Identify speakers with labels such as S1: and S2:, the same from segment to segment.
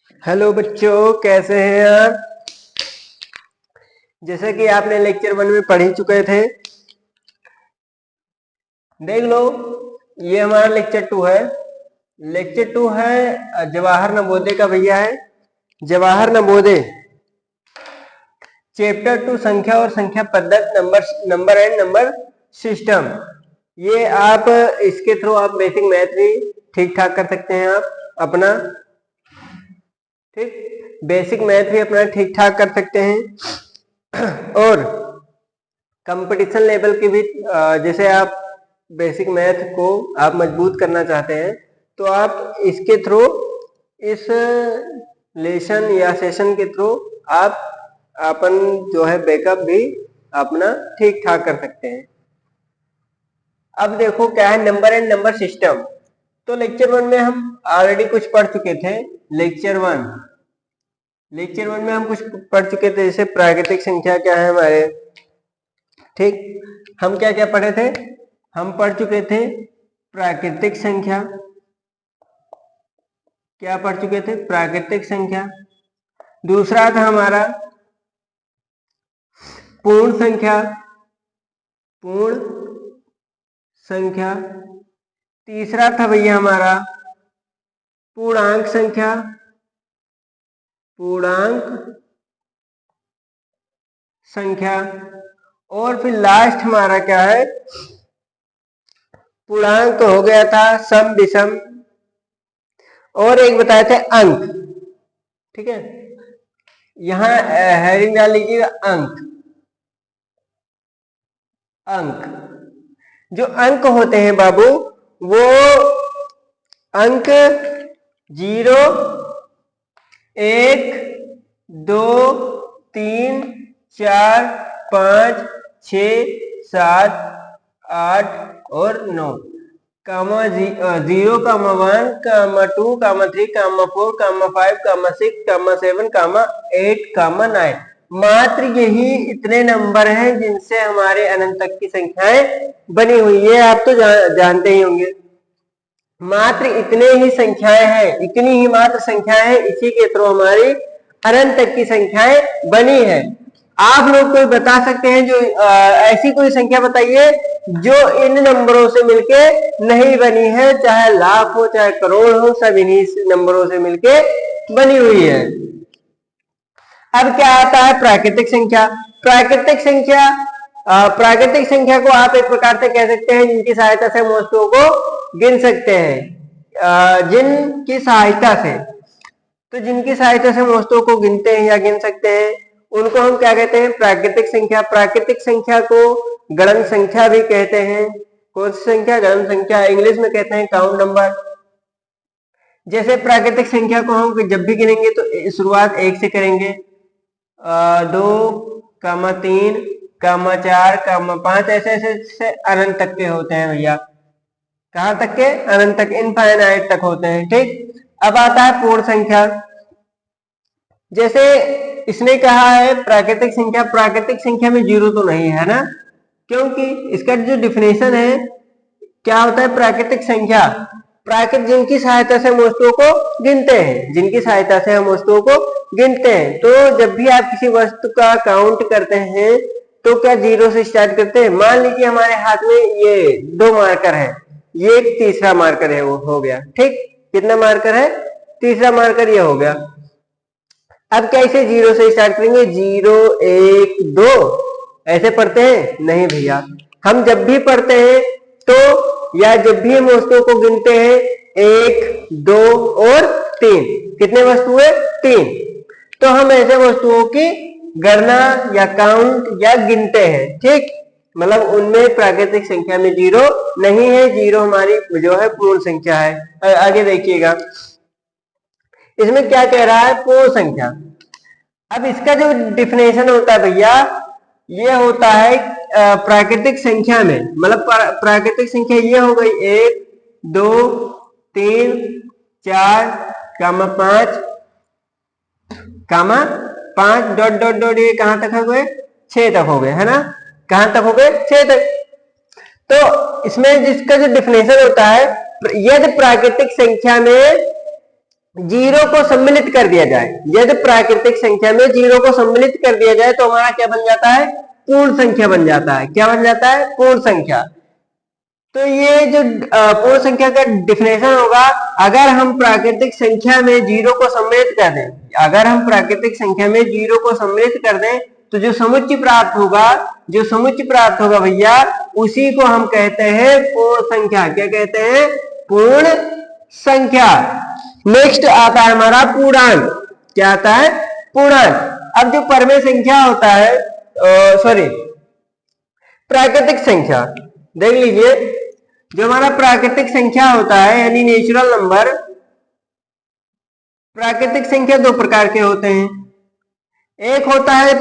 S1: Hello बच्चों, कैसे हैं आप। जैसे कि आपने लेक्चर 1 में पढ़ ही चुके थे, देख लो। ये हमारा लेक्चर 2 है। लेक्चर 2 है जवाहर नवोदय का भैया है। जवाहर नवोदय चैप्टर 2 संख्या और संख्या पद्धति, नंबर एंड नंबर सिस्टम। ये आप इसके थ्रू आप बेसिक मैथ भी ठीक ठाक कर सकते हैं। आप अपना ठीक बेसिक मैथ भी अपना ठीक ठाक कर सकते हैं। और कंपटीशन लेवल की भी जैसे आप बेसिक मैथ को आप मजबूत करना चाहते हैं तो आप इसके थ्रू, इस लेसन या सेशन के थ्रू आप अपन जो है बैकअप भी अपना ठीक ठाक कर सकते हैं। अब देखो क्या है नंबर एंड नंबर सिस्टम। तो लेक्चर 1 में हम ऑलरेडी कुछ पढ़ चुके थे। लेक्चर 1 में हम कुछ पढ़ चुके थे, जैसे प्राकृतिक संख्या क्या है हमारे। ठीक, हम क्या क्या पढ़े थे। हम पढ़ चुके थे प्राकृतिक संख्या। क्या पढ़ चुके थे? प्राकृतिक संख्या। दूसरा था हमारा पूर्ण संख्या। पूर्ण संख्या। तीसरा था भैया हमारा पूर्णांक संख्या। पूर्णांक संख्या। और फिर लास्ट हमारा क्या है? पूर्णांक तो हो गया था, सम विषम, और एक बताए थे अंक। ठीक है, यहां हेडिंग डाल लीजिएगा अंक। अंक, जो अंक होते हैं बाबू, वो अंक 0, 1, 2, 3, 4, 5, 6, 7, 8 और 9, कामा 0, कामा 1, कामा 2, कामा 3, कामा 4, कामा 5, कामा 6, कामा 7, कामा 8, कामा 9। मात्र यही इतने नंबर हैं जिनसे हमारे अनंत तक की संख्याएं बनी हुई है। आप तो जानते ही होंगे। मात्र इतने ही संख्याएं हैं, इतनी ही मात्र संख्याएं हैं, इसी के थ्रू हमारी अनंत तक की संख्याएं बनी है। आप लोग कोई बता सकते हैं जो ऐसी कोई संख्या बताइए जो इन नंबरों से मिलके नहीं बनी है, चाहे लाख हो चाहे करोड़ हो, सब इन्हीं नंबरों से मिलके बनी हुई है। अब क्या आता है प्राकृतिक संख्या। प्राकृतिक संख्या, प्राकृतिक संख्या को आप एक प्रकार से कह सकते हैं जिनकी सहायता से हम वस्तुओं को गिन सकते हैं। जिनकी सहायता से, तो जिनकी सहायता से हम वस्तुओं को गिनते हैं या गिन सकते हैं, उनको हम क्या कहते हैं? प्राकृतिक संख्या। प्राकृतिक संख्या को गणन संख्या भी कहते हैं। कौन सी संख्या? गणन संख्या। इंग्लिश में कहते हैं काउंट नंबर। जैसे प्राकृतिक संख्या को हम जब भी गिनेंगे तो शुरुआत 1 से करेंगे, 2, 3, 4, 5, ऐसे ऐसे अनंत तक के होते हैं भैया। कहां तक के? अनंत तक, इनफाइनाइट तक होते हैं। ठीक, अब आता है पूर्ण संख्या। जैसे इसने कहा है प्राकृतिक संख्या, प्राकृतिक संख्या में 0 तो नहीं है ना, क्योंकि इसका जो डिफिनेशन है क्या होता है? प्राकृतिक संख्या प्राकृतिक, जिनकी सहायता से हम वस्तुओं को गिनते हैं, जिनकी सहायता से हम वस्तुओं को गिनते हैं। तो जब भी आप किसी वस्तु का काउंट करते हैं तो क्या 0 से स्टार्ट करते हैं? मान लीजिए हमारे हाथ में ये 2 मार्कर है, ये एक तीसरा मार्कर है, वो हो गया। ठीक, कितना मार्कर है? तीसरा मार्कर ये हो गया। अब क्या इसे 0 से स्टार्ट करेंगे? 0, 1, 2 ऐसे पढ़ते हैं? नहीं भैया, हम जब भी पढ़ते हैं तो, या जब भी हम वस्तुओं को गिनते हैं, 1, 2 और 3, कितने वस्तु हुए? 3। तो हम ऐसे वस्तुओं की गणना या काउंट या गिनते हैं। ठीक, मतलब उनमें प्राकृतिक संख्या में 0 नहीं है। 0 हमारी जो है पूर्ण संख्या है। आगे देखिएगा, इसमें क्या कह रहा है? पूर्ण संख्या। अब इसका जो डिफिनेशन होता है भैया, ये होता है प्राकृतिक संख्या में, मतलब प्राकृतिक संख्या ये हो गई 1, 2, 3, 4, 5, 5 डॉट डॉट डॉट, ये कहां तक हो गए? 6 तक हो गए, है ना? कहां तक हो गए? 6 तक। तो इसमें जिसका जो डिफिनेशन होता है, यदि प्राकृतिक संख्या में जीरो को सम्मिलित कर दिया जाए, यदि प्राकृतिक संख्या में जीरो को सम्मिलित कर दिया जाए तो हमारा क्या बन जाता है? पूर्ण संख्या बन जाता है। क्या बन जाता है? पूर्ण संख्या। तो ये जो पूर्ण संख्या का डिफिनेशन होगा, अगर हम प्राकृतिक संख्या में जीरो को सम्मिलित कर दें, अगर हम प्राकृतिक संख्या में जीरो को सम्मिलित कर दें तो जो समुच्चय प्राप्त होगा, जो समुच्चय प्राप्त होगा भैया, उसी को हम कहते हैं पूर्ण संख्या। क्या कहते हैं? पूर्ण संख्या। नेक्स्ट आता है हमारा पूर्णांक। क्या आता है? पूर्णांक। अब जो परमेय संख्या होता है, सॉरी, प्राकृतिक संख्या, देख लीजिए, जो हमारा प्राकृतिक संख्या होता है यानी नेचुरल नंबर, प्राकृतिक संख्या दो प्रकार के होते हैं। एक होता है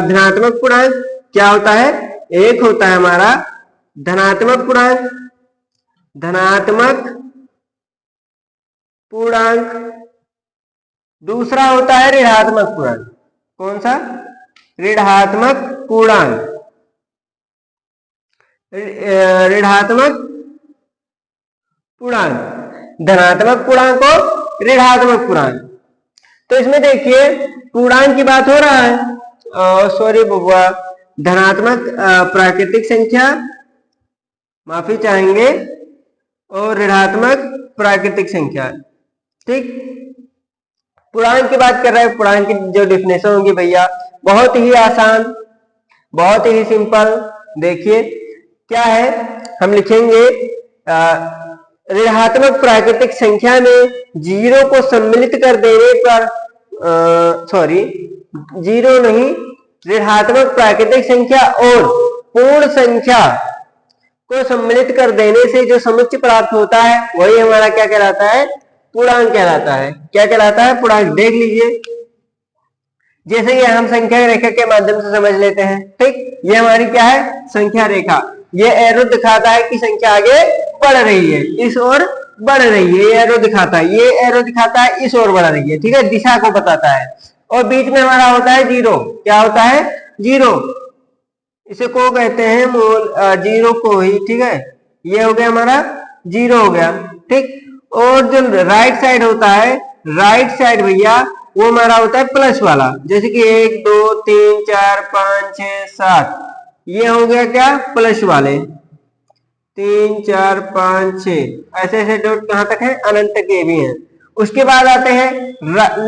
S1: धनात्मक पूर्णांक। क्या होता है? एक होता है हमारा धनात्मक पूर्णांक, धनात्मक पूर्णांक। दूसरा होता है ऋणात्मक पूर्णांक। कौन सा? ऋणात्मक पूर्णांक। ऋणात्मक पूर्णांक, धनात्मक पूर्णांक और ऋणात्मक पूर्णांक। तो इसमें देखिए पूर्णांक की बात हो रहा है, सॉरी बबुआ, धनात्मक प्राकृतिक संख्या, माफी चाहेंगे, और ऋणात्मक प्राकृतिक संख्या। ठीक, पूर्णांक की बात कर रहे हैं। पूर्णांक की जो डिफिनेशन होगी भैया, बहुत ही आसान, बहुत ही सिंपल। देखिए क्या है, हम लिखेंगे ऋणात्मक प्राकृतिक संख्या में जीरो को सम्मिलित कर देने पर, सॉरी, जीरो नहीं, ऋणात्मक प्राकृतिक संख्या और पूर्ण संख्या को सम्मिलित कर देने से जो समुच्चय प्राप्त होता है वही हमारा क्या कहलाता है? पूर्णांक कहलाता है। क्या कहलाता है? पूर्णांक। देख लीजिए, जैसे कि हम संख्या रेखा के माध्यम से समझ लेते हैं। ठीक, ये हमारी क्या है? संख्या रेखा। ये एरो दिखाता है कि संख्या आगे बढ़ रही है, इस ओर बढ़ रही है। ये एरो दिखाता है, ये एरो दिखाता है इस ओर बढ़ रही है। ठीक है, दिशा को बताता है। और बीच में हमारा होता है जीरो। क्या होता है? जीरो। इसे को कहते हैं मूल, जीरो को ही। ठीक है, ये हो गया हमारा जीरो हो गया। ठीक, और जो राइट साइड होता है, राइट साइड भैया, वो हमारा होता है प्लस वाला। जैसे कि 1 2 3 4 5 6 7, ये हो गया क्या? प्लस वाले। 3 4 5 6, ऐसे ऐसे डॉट कहां तक है? अनंत के भी हैं। उसके बाद आते हैं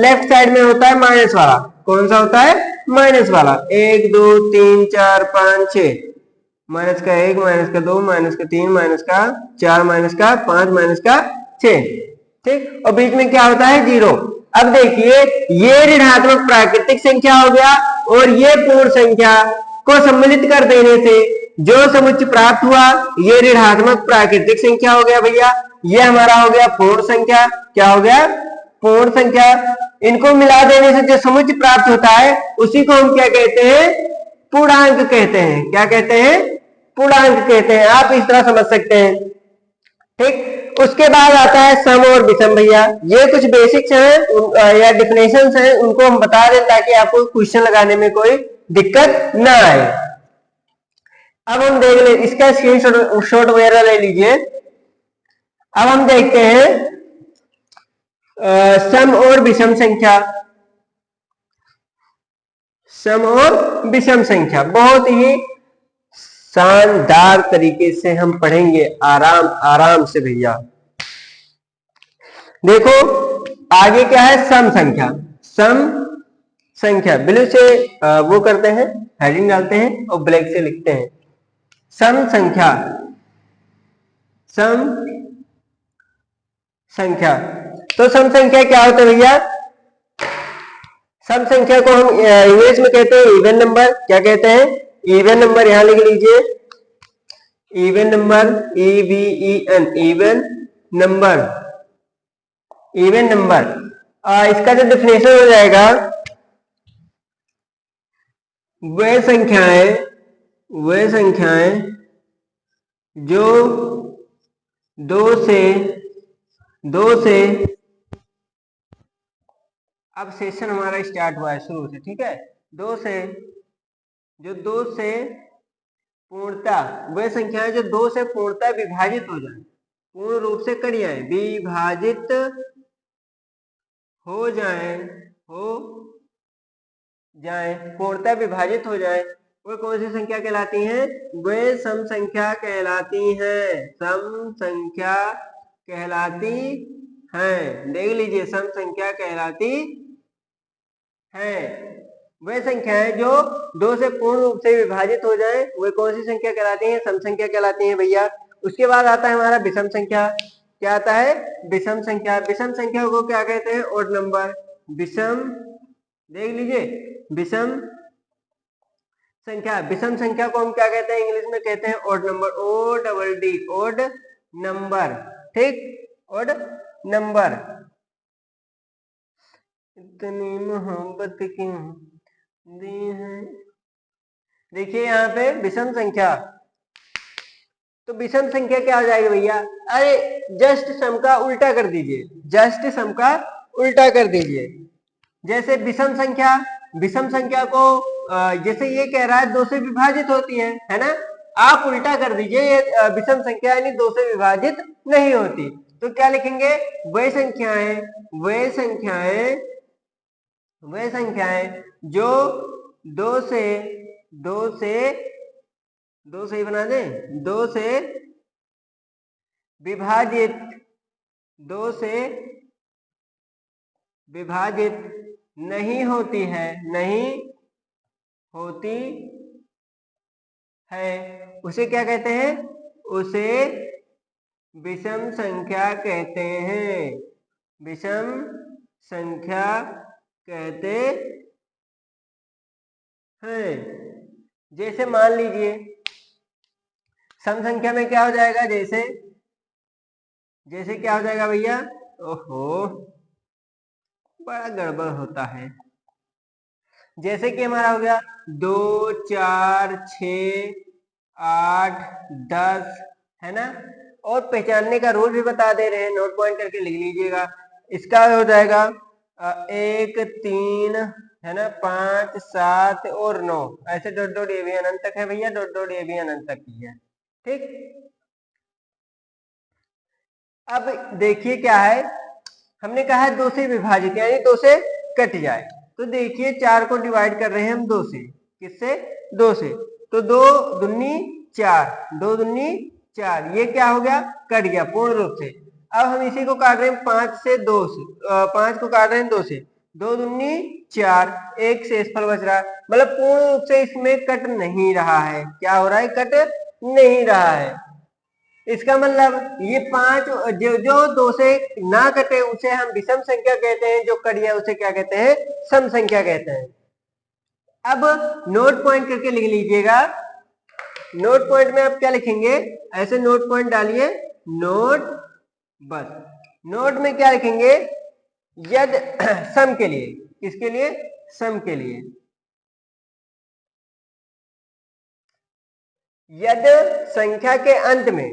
S1: लेफ्ट साइड में होता है माइनस वाला। कौन सा होता है? माइनस वाला। 1 2 3 4 5 6, माइनस का 1, माइनस का 2, माइनस का 3, माइनस का 4, माइनस का 5, माइनस का 6। ठीक, और बीच में क्या होता है? जीरो। अब देखिए, ये ऋणात्मक प्राकृतिक संख्या हो गया, और ये पूर्ण संख्या को सम्मिलित कर देने से जो समुच्चय प्राप्त हुआ, ये ऋणात्मक प्राकृतिक संख्या हो गया भैया। ये हमारा हो गया पूर्ण संख्या। क्या हो गया? पूर्ण संख्या। इनको मिला देने से जो समुच्चय प्राप्त होता है उसी को हम क्या कहते हैं? पूर्णांक कहते हैं। क्या कहते हैं? पूर्णांक कहते हैं। आप इस तरह समझ सकते हैं। ठीक, उसके बाद आता है सम और विषम भैया। ये कुछ बेसिक्स हैं या डिफिनेशंस हैं, उनको हम बता दें ताकि आपको क्वेश्चन लगाने में कोई दिक्कत ना आए। अब हम देख ले, इसका स्क्रीनशॉट वगैरह ले लीजिए। अब हम देखते हैं सम और विषम संख्या। सम और विषम संख्या बहुत ही शानदार तरीके से हम पढ़ेंगे, आराम आराम से भैया। देखो आगे क्या है? सम संख्या। सम संख्या ब्लू से वो करते हैं, हेडिंग डालते हैं और ब्लैक से लिखते हैं। सम संख्या, सम संख्या। तो सम संख्या क्या होता है भैया? सम संख्या को हम इंग्लिश में कहते हैं इवन नंबर। क्या कहते हैं? Even number. यहां लिख लीजिए, even number, EVEN, even number, even number. इसका जो डिफिनेशन हो जाएगा, वे संख्याएं जो दो से अब सेशन हमारा स्टार्ट हुआ है शुरू से। ठीक है, दो से पूर्णता, वे संख्याएं जो दो से पूर्णता विभाजित हो जाए, पूर्ण रूप से कट जाए, विभाजित हो जाएं, हो जाएं, पूर्णतः विभाजित हो जाएं, वो कौन सी संख्या कहलाती हैं? वे सम संख्या कहलाती हैं, सम संख्या कहलाती हैं। देख लीजिए, सम संख्या कहलाती है। वे संख्याएं जो दो से पूर्ण रूप से विभाजित हो जाएं, वे कौन सी संख्या कहलाती हैं? सम संख्या कहलाती हैं भैया। उसके बाद आता है हमारा विषम संख्या। क्या आता है? विषम संख्या। विषम संख्या को क्या कहते हैं? Odd number. विषम, देख लीजिए, विषम संख्या, विषम संख्या को हम क्या कहते हैं? इंग्लिश में कहते हैं odd number, O double D, odd number. ठीक, ओड नंबर। इतनी मोहब्बत क्यों दी है। देखिए यहाँ पे विषम संख्या, तो विषम संख्या क्या हो जाएगी भैया? अरे जस्ट सम का उल्टा कर दीजिए, जस्ट सम का उल्टा कर दीजिए। जैसे विषम संख्या, विषम संख्या को जैसे ये कह रहा है दो से विभाजित होती है ना? आप उल्टा कर दीजिए, ये विषम संख्या यानी दो से विभाजित नहीं होती। तो क्या लिखेंगे? वे संख्याएं, वे संख्याएं, वे संख्याएं जो दो से, दो से, दो से ही बना दें, दो से विभाजित, दो से विभाजित नहीं होती है, नहीं होती है, उसे क्या कहते हैं? उसे विषम संख्या कहते हैं, विषम संख्या कहते हैं। जैसे मान लीजिए सम संख्या में क्या हो जाएगा? जैसे, जैसे क्या हो जाएगा भैया? ओहो, बड़ा गड़बड़ होता है। जैसे कि हमारा हो गया 2, 4, 6, 8, 10, है ना? और पहचानने का रूल भी बता दे रहे हैं, नोट पॉइंट करके लिख लीजिएगा। इसका हो जाएगा 1, 3, है ना, 5, 7 और 9, ऐसे डॉट डॉट ये भी अनंत तक है भैया, डॉट डॉट ये भी अनंत तक ही है। ठीक, अब देखिए क्या है, हमने कहा है दो से विभाजित यानी दो से कट जाए। तो देखिए 4 को डिवाइड कर रहे हैं हम 2 से, किससे? 2 से। तो 2 दूनी 4, 2 दूनी 4, ये क्या हो गया? कट गया पूर्ण रूप से। अब हम इसी को काट रहे हैं 5 से 2 से, 5 को काट रहे हैं 2 से, 2 दूनी 4, एक शेषफल बच रहा है, मतलब पूर्ण रूप से इसमें कट नहीं रहा है। क्या हो रहा है? कट नहीं रहा है। इसका मतलब ये 5 जो दो से ना कटे उसे हम विषम संख्या कहते हैं, जो कट गया उसे क्या कहते हैं? सम संख्या कहते हैं। अब नोट पॉइंट करके लिख लीजिएगा। नोट पॉइंट में आप क्या लिखेंगे? ऐसे नोट पॉइंट डालिए, नोट, बस नोट में क्या लिखेंगे? यद सम के लिए, किसके लिए? सम के लिए। यद संख्या के अंत में,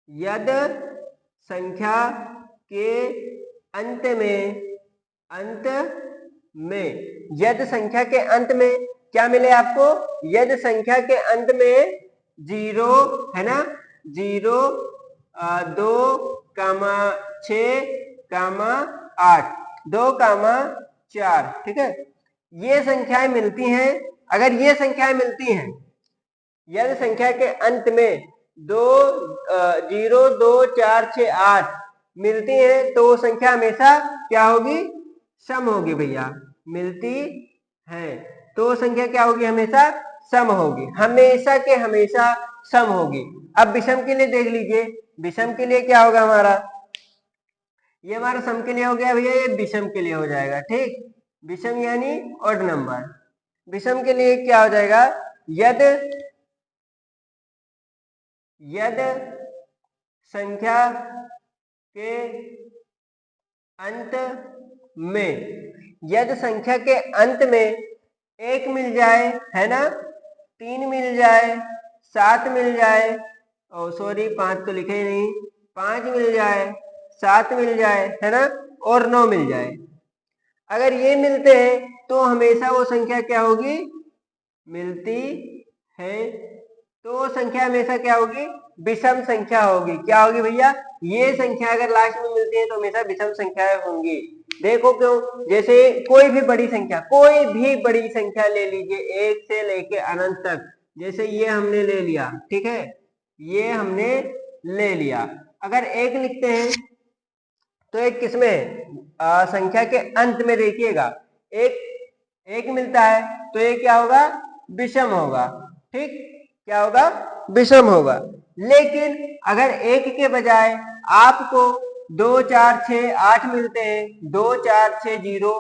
S1: यद संख्या के अंत में, अंत में, यद संख्या के अंत में क्या मिले आपको? यद संख्या के अंत में 0, है ना, 0, 2, 6, 8, 2, 4, ठीक है, ये संख्याएं मिलती हैं। अगर ये संख्याएं मिलती हैं यदि संख्या के अंत में 0, 2, 4, 6, 8 मिलती है तो वो संख्या हमेशा क्या होगी? सम होगी भैया। मिलती है तो वो संख्या क्या होगी? हमेशा सम होगी, हमेशा के हमेशा सम होगी। अब विषम के लिए देख लीजिए, विषम के लिए क्या होगा हमारा? ये हमारा सम के लिए हो गया भैया, ये विषम के लिए हो जाएगा। ठीक, विषम यानी ऑड नंबर। विषम के लिए क्या हो जाएगा? यद, यद संख्या के अंत में, यदि संख्या के अंत में 1 मिल जाए, है ना, 3 मिल जाए, 7 मिल जाए, ओ सॉरी 5 तो लिखे ही नहीं, 5 मिल जाए, 7 मिल जाए, है ना, और 9 मिल जाए, अगर ये मिलते हैं तो हमेशा वो संख्या क्या होगी? मिलती है, तो वो संख्या हमेशा क्या होगी? विषम संख्या होगी। क्या होगी भैया? ये संख्या अगर लास्ट में मिलती है तो हमेशा विषम संख्याएं होंगी। देखो क्यों? जैसे कोई भी बड़ी संख्या ले लीजिए, एक से लेके अनंत तक। जैसे ये हमने ले लिया, ठीक है, ये हमने ले लिया। अगर एक लिखते हैं तो एक किसमें है? संख्या के अंत में देखिएगा, एक एक मिलता है तो ये क्या होगा? विषम होगा। ठीक, क्या होगा? विषम होगा। लेकिन अगर एक के बजाय आपको 2 4 6 8 मिलते हैं, 2 4 6 0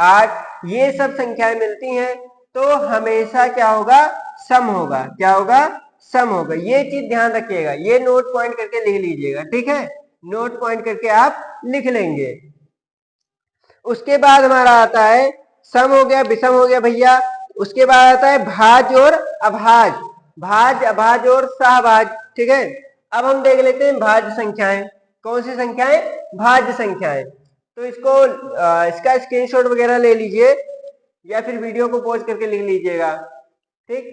S1: 8, ये सब संख्याएं मिलती हैं, तो हमेशा क्या होगा? सम होगा। क्या होगा? सम होगा। ये चीज ध्यान रखिएगा, ये नोट पॉइंट करके लिख लीजिएगा, ठीक है, नोट पॉइंट करके आप लिख लेंगे। उसके बाद हमारा आता है, सम हो गया, विषम हो गया भैया। उसके बाद आता है भाज्य और अभाज्य, भाज्य अभाज्य और सहभाज्य, ठीक है। अब हम देख लेते हैं भाज्य संख्याएं। कौन सी संख्याएं? भाज्य संख्याएं। तो इसका स्क्रीनशॉट वगैरह ले लीजिए या फिर वीडियो को पॉज करके लिख लीजिएगा, ठीक।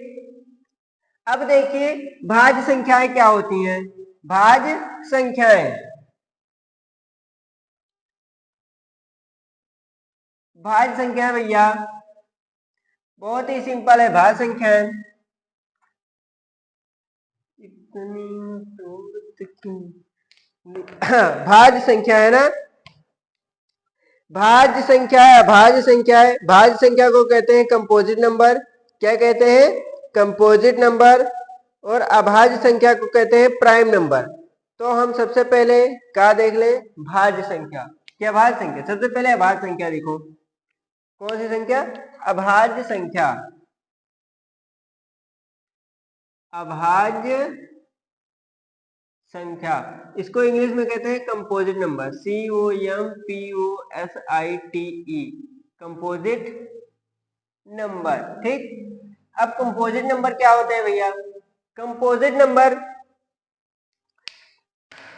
S1: अब देखिए भाज्य संख्याएं क्या होती हैं। भाज्य संख्याएं, भाज्य संख्या भैया बहुत ही सिंपल है। भाज्य संख्याएं भाज्य संख्या है ना, भाज्य संख्या है, अभाज्य संख्या है। भाज्य संख्या को कहते हैं कंपोजिट नंबर। क्या कहते हैं? Composite number. और अभाज्य संख्या को कहते हैं प्राइम नंबर। तो हम सबसे पहले क्या देख लें? भाज्य संख्या। क्या भाज्य संख्या? सबसे पहले अभाज्य संख्या देखो। कौन सी संख्या? अभाज्य संख्या। अभाज्य संख्या, इसको इंग्लिश में कहते हैं composite number, COMPOSITE, composite number, ठीक। अब कंपोजिट नंबर क्या होते हैं भैया? कंपोजिट नंबर,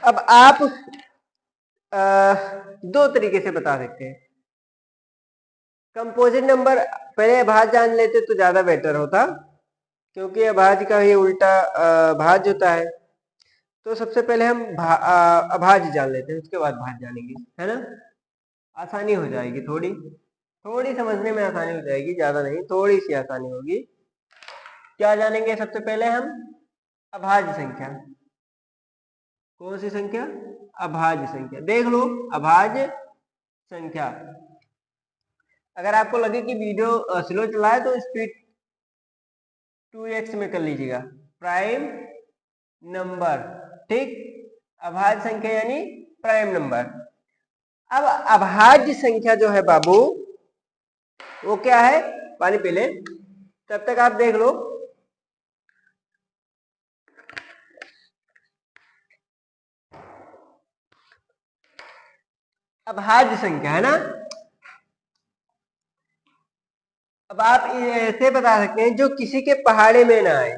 S1: अब आप दो तरीके से बता सकते हैं कंपोजिट नंबर। पहले अभाज्य जान लेते तो ज्यादा बेटर होता, क्योंकि अभाज्य का ये उल्टा भाज्य होता है। तो सबसे पहले हम अभाज्य जान लेते हैं, उसके बाद भाज्य जानेंगे, है ना। आसानी हो जाएगी, थोड़ी थोड़ी समझने में आसानी हो जाएगी, ज्यादा नहीं, थोड़ी सी आसानी होगी। क्या जानेंगे सबसे पहले हम? अभाज्य संख्या। कौन सी संख्या? अभाज्य संख्या। देख लो अभाज्य संख्या। अगर आपको लगे कि वीडियो स्लो चला है तो स्पीड 2x में कर लीजिएगा। प्राइम नंबर, ठीक। अभाज्य संख्या यानी प्राइम नंबर। अब अभाज्य संख्या जो है बाबू, वो क्या है? पानी पी ले, तब तक आप देख लो। अभाज्य संख्या है ना, अब आप ऐसे बता सकते हैं जो किसी के पहाड़े में ना आए।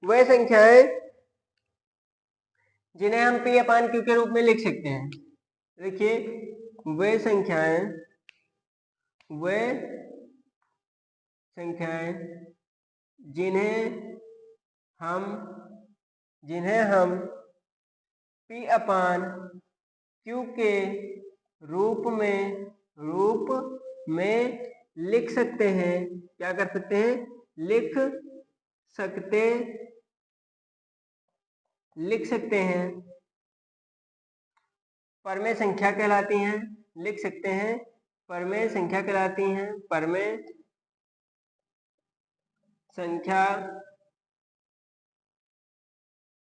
S1: वह संख्याएं जिन्हें हम P अपान Q के रूप में लिख सकते हैं। देखिए वे संख्याएं जिन्हें हम P अपान Q के रूप में लिख सकते हैं। क्या कर सकते हैं? लिख सकते हैं। परमेय संख्या कहलाती हैं। लिख सकते हैं, परमेय संख्या कहलाती हैं। परमेय संख्या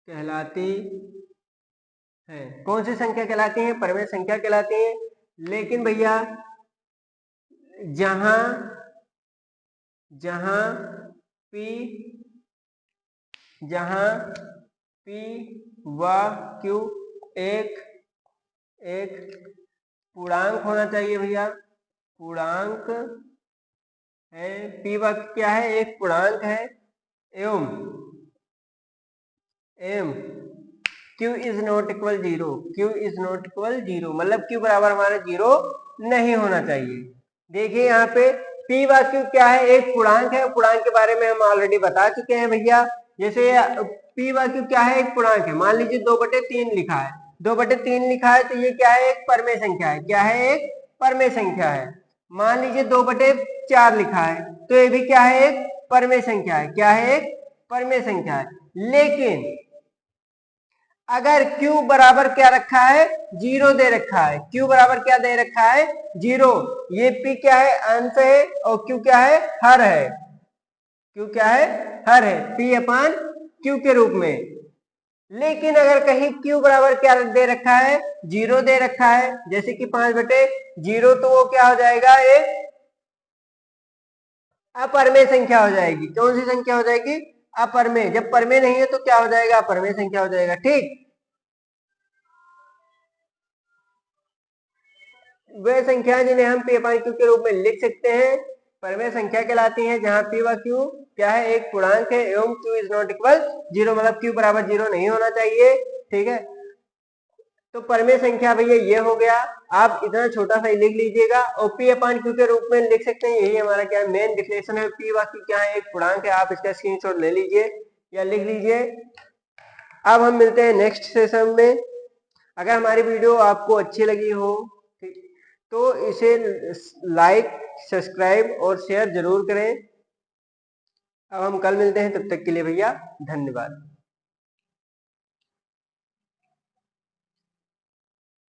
S1: कहलाती है। कौन सी संख्या कहलाती है? परमेय संख्या कहलाती है। लेकिन भैया जहां P व Q एक पूर्णांक होना चाहिए भैया, पूर्णांक है। P व Q क्या है? एक पूर्णांक है। एवं Q is not equal 0। Q is not equal 0 मतलब Q बराबर हमारा 0 नहीं होना चाहिए। देखिए यहाँ पे P व Q क्या है? एक पूर्णांक है। पूर्णांक के बारे में हम ऑलरेडी बता चुके हैं भैया। जैसे P व Q क्या है? एक पूर्णांक है। मान लीजिए 2/3 लिखा है। 2/3 लिखा है तो ये क्या है? एक परमेय संख्या है। क्या है? एक परमेय संख्या है। मान लीजिए 2/4 लिखा है तो ये भी क्या है? एक परमेय संख्या है। क्या है? एक परमेय संख्या है। लेकिन अगर Q बराबर क्या रखा है? 0 दे रखा है। Q बराबर क्या दे रखा है? 0। ये P क्या है? अंश है और Q क्या है? हर है। Q क्या है? हर है। P अपान Q के रूप में। लेकिन अगर कहीं Q बराबर क्या दे रखा है? 0 दे रखा है, जैसे कि 5/0, तो वो क्या हो जाएगा? एक अपरमेय संख्या हो जाएगी। कौन सी संख्या हो जाएगी? अपरमेय। जब परमेय नहीं है तो क्या हो जाएगा? अपरमेय संख्या हो जाएगा। ठीक। वे संख्या जिन्हें हम P अपान Q के रूप में लिख सकते हैं परमेय संख्या कहलाती हैं। जहां P व Q क्या है? एक पूर्णांक है एवं Q इज नॉट इक्वल 0 मतलब Q बराबर 0 नहीं होना चाहिए। ठीक है, तो परमेय संख्या भैया ये हो गया। आप इतना छोटा सा ही लिख लीजिएगा और P अपान Q के रूप में लिख सकते हैं। यही हमारा क्या है? मेन डिफिनेशन है। P व Q क्या है? एक पूर्णांक है। आप इसका स्क्रीनशॉट ले लीजिए या लिख लीजिए। अब हम मिलते हैं नेक्स्ट सेशन में। अगर हमारी वीडियो आपको अच्छी लगी हो तो इसे लाइक, सब्सक्राइब और शेयर जरूर करें। अब हम कल मिलते हैं, तब तक के लिए भैया धन्यवाद।